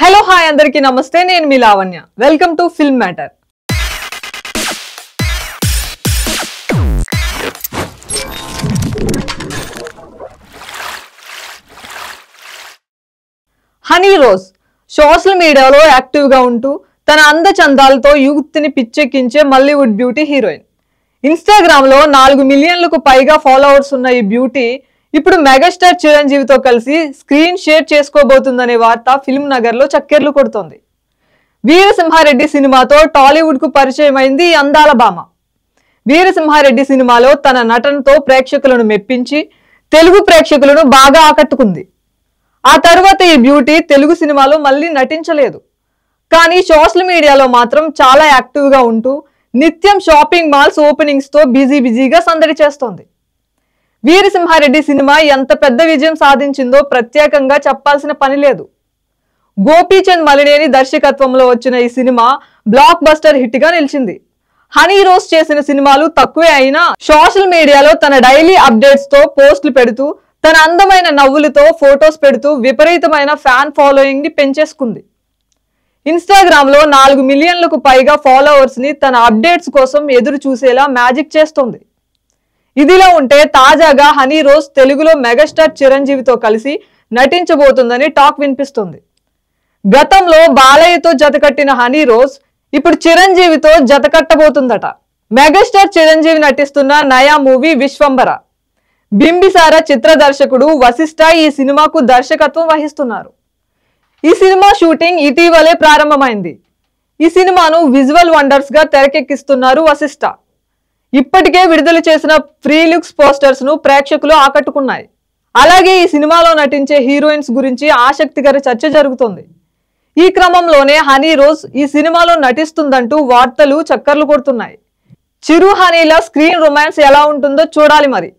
Hello hi అందరికీ నమస్తే నేను మీ Lavanya welcome to film matter Honey Rose social మీడియాలో యాక్టివ్ గా ఉంటూ తన అందచందాలతో యూత్ని పిచ్చెక్కించే మల్లీవుడ్ బ్యూటీ హీరోయిన్ ఇన్‌స్టాగ్రామ్ లో 4 మిలియన్లకు పైగా ఫాలోవర్స్ ఉన్న ఈ బ్యూటీ ఇప్పుడు మెగాస్టార్ చిరంజీవితో కలిసి స్క్రీన్ షేర్ చేసుకోబోతుందనే వార్త ఫిల్మ్ నగర్ లో చక్కెర్లు కొడుతోంది. వీరసింహారెడ్డి సినిమాతో టాలీవుడ్ కు పరిచయమైంది ఈ అందాల భామ. వీరసింహారెడ్డి సినిమాలో తన నటనతో ప్రేక్షకులను మెప్పించి తెలుగు ప్రేక్షకులను బాగా ఆకట్టుకుంది. ఆ తర్వాత ఈ బ్యూటీ తెలుగు సినిమాలో మళ్ళీ నటించలేదు. కానీ సోషల్ మీడియాలో మాత్రం చాలా యాక్టివ్ గా ఉంటూ నిత్యం షాపింగ్ మాల్స్ ఓపెనింగ్స్ తో బిజీగా సందడి చేస్తోంది. వీరసింహారెడ్డి సినిమా ఎంత పెద్ద విజయం సాధించిందో ప్రత్యేకంగా చెప్పాల్సిన పని లేదు. గోపీచంద్ మలినేని దర్శకత్వంలో వచ్చిన ఈ సినిమా బ్లాక్ బస్టర్ హిట్ గా నిలిచింది. హనీ రోజ్ చేసిన సినిమాలు తక్కువే అయినా సోషల్ మీడియాలో తన డైలీ అప్డేట్స్ తో పోస్టులు పెడుతూ తన అందమైన నవ్వులతో ఫొటోస్ పెడుతూ విపరీతమైన ఫ్యాన్ ఫాలోయింగ్ ని పెంచేసుకుంది. ఇన్‌స్టాగ్రామ్ లో 4 మిలియన్లకు పైగా ఫాలోవర్స్ ని తన అప్డేట్స్ కోసం ఎదురు చూసేలా మ్యాజిక్ చేస్తోంది. ఇదిలా ఉంటే తాజాగా హనీ రోజ్ తెలుగులో మెగాస్టార్ చిరంజీవితో కలిసి నటించబోతుందని టాక్ వినిపిస్తుంది. గతంలో బాలయ్యతో జతకట్టిన హనీ రోజ్ ఇప్పుడు చిరంజీవితో జతకట్టబోతుందట. మెగాస్టార్ చిరంజీవి నటిస్తున్న నయా మూవీ విశ్వంబర. బింబిసార చిత్ర దర్శకుడు వశిష్ఠ ఈ సినిమాకు దర్శకత్వం వహిస్తున్నారు. ఈ సినిమా షూటింగ్ ఇటీవలే ప్రారంభమైంది. ఈ సినిమాను విజువల్ వండర్స్ గా తెరకెక్కిస్తున్నారు వశిష్ఠ. ఇప్పటికే విడుదల చేసిన ప్రీ లుక్స్ పోస్టర్స్ ను ప్రేక్షకులు ఆకట్టుకున్నాయి. అలాగే ఈ సినిమాలో నటించే హీరోయిన్స్ గురించి ఆసక్తికర చర్చ జరుగుతోంది. ఈ క్రమంలోనే హనీ రోజ్ ఈ సినిమాలో నటిస్తుందంటూ వార్తలు చక్కర్లు కొడుతున్నాయి. చిరు హనీల స్క్రీన్ రొమాన్స్ ఎలా ఉంటుందో చూడాలి మరి.